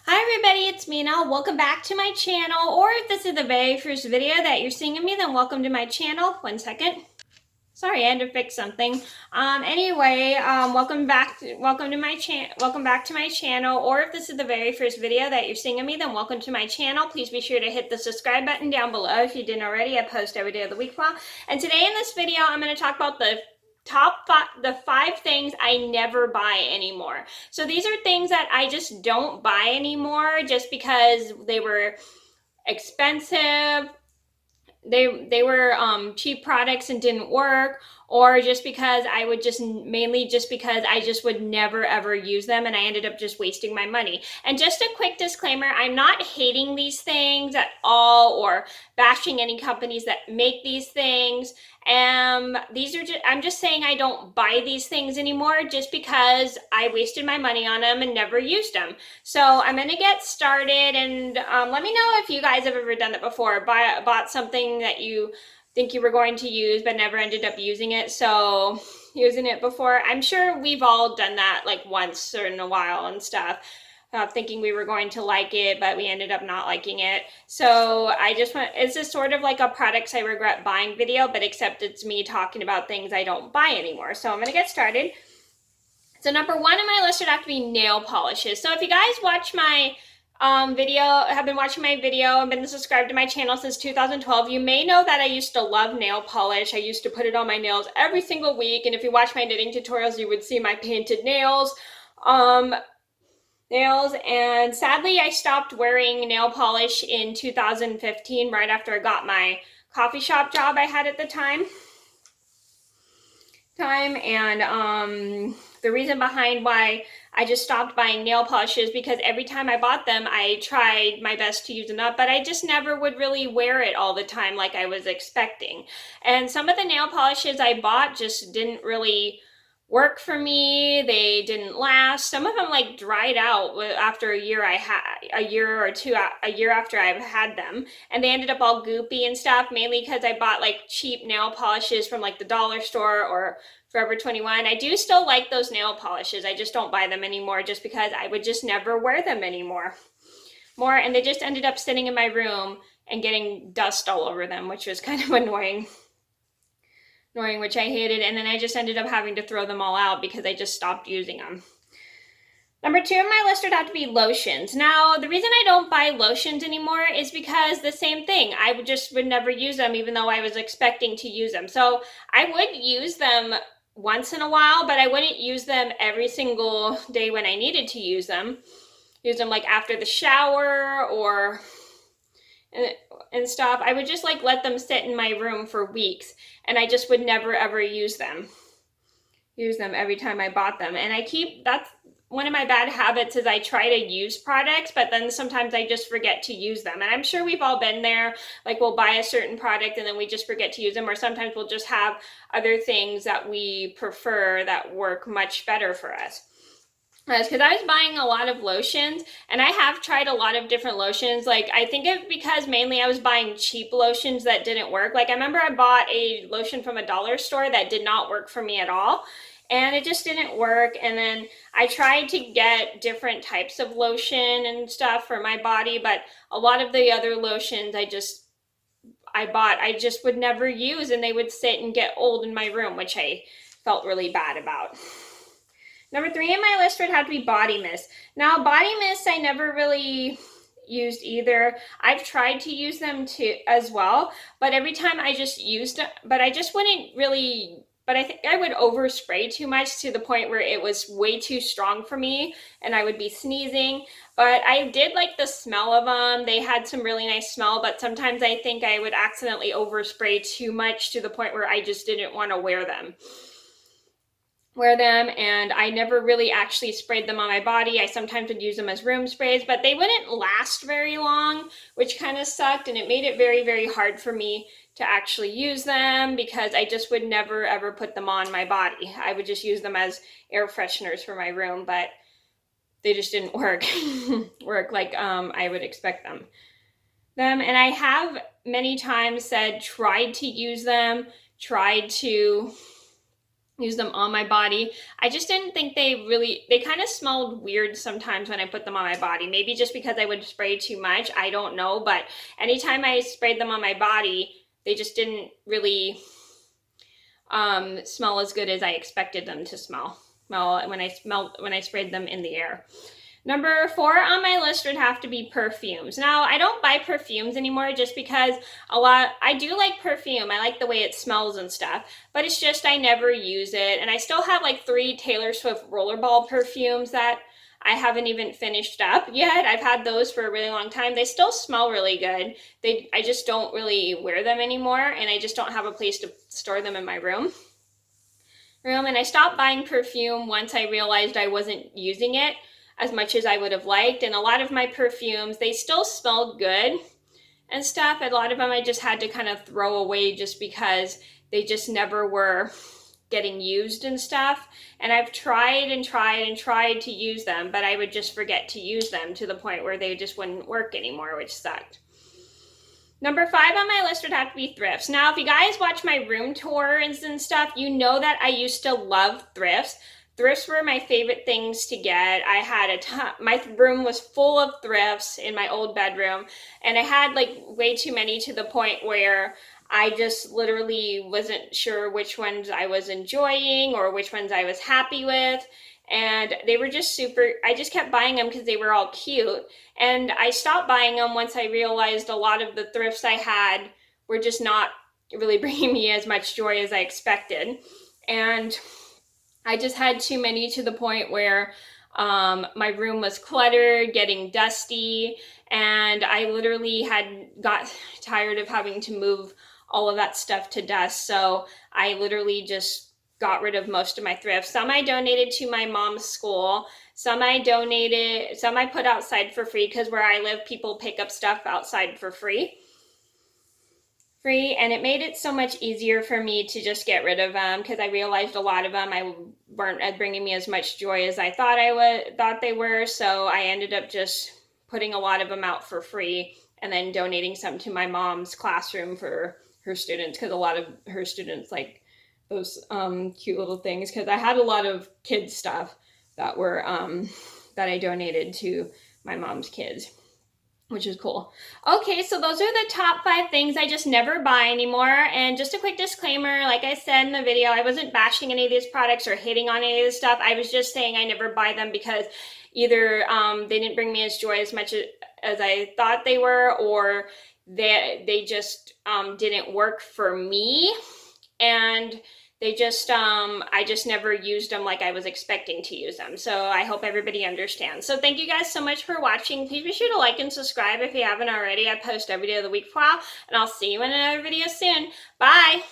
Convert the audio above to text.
Hi everybody, it's Mena. Welcome back to my channel, or if this is the very first video that you're seeing of me, then welcome to my channel. One second. Sorry, I had to fix something. Welcome back to my channel, or if this is the very first video that you're seeing of me, then welcome to my channel. Please be sure to hit the subscribe button down below if you didn't already. I post every day of the week now. And today in this video, I'm going to talk about the five things I never buy anymore. So these are things that I just don't buy anymore just because they were expensive, they were cheap products and didn't work, or just because I would just mainly just because I just would never ever use them and I ended up just wasting my money. And just a quick disclaimer, I'm not hating these things at all or bashing any companies that make these things. I'm just saying I don't buy these things anymore just because I wasted my money on them and never used them. So I'm gonna get started, and let me know if you guys have ever done that before. Bought something that you think you were going to use but never ended up using it. So using it before, I'm sure we've all done that like once or in a while and stuff. Thinking we were going to like it, but we ended up not liking it. So I just want, it's just sort of like a products I regret buying video, but except it's me talking about things I don't buy anymore. So I'm gonna get started. So number one on my list would have to be nail polishes. So if you guys watch my have been watching my video and been subscribed to my channel since 2012, you may know that I used to love nail polish. I used to put it on my nails every single week, and if you watch my knitting tutorials, you would see my painted nails. And sadly I stopped wearing nail polish in 2015, right after I got my coffee shop job I had at the time. The reason behind why I just stopped buying nail polishes because every time I bought them, I tried my best to use them up, but I just never would really wear it all the time like I was expecting. And some of the nail polishes I bought just didn't really work for me. They didn't last. Some of them like dried out after a year after I've had them, and they ended up all goopy and stuff, mainly because I bought like cheap nail polishes from like the dollar store or Forever 21. I do still like those nail polishes. I just don't buy them anymore just because I would just never wear them anymore. And they just ended up sitting in my room and getting dust all over them, which was kind of annoying, which I hated. And then I just ended up having to throw them all out because I just stopped using them. Number two on my list would have to be lotions. Now, the reason I don't buy lotions anymore is because the same thing. I would never use them even though I was expecting to use them. So I would use them once in a while, but I wouldn't use them every single day when I needed to use them. Use them like after the shower or and stuff. I would just like let them sit in my room for weeks, and I just would never ever use them every time I bought them. And that's one of my bad habits is I try to use products, but then sometimes I just forget to use them. And I'm sure we've all been there. Like we'll buy a certain product and then we just forget to use them, or sometimes we'll just have other things that we prefer that work much better for us. Because I was buying a lot of lotions, and I have tried a lot of different lotions. Like I think it's because mainly I was buying cheap lotions that didn't work. Like I remember I bought a lotion from a dollar store that did not work for me at all, and it just didn't work. And then I tried to get different types of lotion and stuff for my body, but a lot of the other lotions I just would never use, and they would sit and get old in my room, which I felt really bad about. Number three on my list would have to be body mist. Now, body mist I never really used either. I've tried to use them too as well, but every time I just used them, but I just wouldn't really, but I think I would overspray too much to the point where it was way too strong for me and I would be sneezing. But I did like the smell of them. They had some really nice smell, but sometimes I think I would accidentally overspray too much to the point where I just didn't want to wear them, and I never really actually sprayed them on my body. I sometimes would use them as room sprays, but they wouldn't last very long, which kind of sucked, and it made it very, very hard for me to actually use them because I just would never ever put them on my body. I would just use them as air fresheners for my room, but they just didn't work like I would expect them. And I have many times tried to use them, tried to use them on my body. I just didn't think they kind of smelled weird sometimes when I put them on my body. Maybe just because I would spray too much, I don't know. But anytime I sprayed them on my body, they just didn't really smell as good as I expected them to smell. When I sprayed them in the air. Number 4 on my list would have to be perfumes. Now, I don't buy perfumes anymore just because I do like perfume. I like the way it smells and stuff, but it's just I never use it. And I still have like 3 Taylor Swift rollerball perfumes that I haven't even finished up yet. I've had those for a really long time. They still smell really good. I just don't really wear them anymore, and I just don't have a place to store them in my room. And I stopped buying perfume once I realized I wasn't using it as much as I would have liked. And a lot of my perfumes, they still smelled good and stuff. A lot of them I just had to kind of throw away just because they just never were getting used and stuff. And I've tried and tried and tried to use them, but I would just forget to use them to the point where they just wouldn't work anymore, which sucked. Number 5 on my list would have to be thrifts. Now, if you guys watch my room tours and stuff, you know that I used to love thrifts. Thrifts were my favorite things to get. I had a ton. My room was full of thrifts in my old bedroom, and I had like way too many to the point where I just literally wasn't sure which ones I was enjoying or which ones I was happy with. And they were just super, I just kept buying them because they were all cute. And I stopped buying them once I realized a lot of the thrifts I had were just not really bringing me as much joy as I expected. And I just had too many to the point where my room was cluttered, getting dusty, and I literally got tired of having to move all of that stuff to dust. So I literally just got rid of most of my thrifts. Some I donated to my mom's school. Some I put outside for free because where I live, people pick up stuff outside for free. And it made it so much easier for me to just get rid of them because I realized a lot of them weren't bringing me as much joy as I thought they were. So I ended up just putting a lot of them out for free and then donating some to my mom's classroom for her students because a lot of her students like those cute little things because I had a lot of kids stuff that were that I donated to my mom's kids, which is cool. Okay, so those are the top 5 things I just never buy anymore. And just a quick disclaimer, like I said in the video, I wasn't bashing any of these products or hating on any of this stuff. I was just saying I never buy them because either they didn't bring me as joy as much as I thought they were, or they just didn't work for me. And they just, I just never used them like I was expecting to use them. So I hope everybody understands. So thank you guys so much for watching. Please be sure to like and subscribe if you haven't already. I post every day of the week for a while, and I'll see you in another video soon. Bye.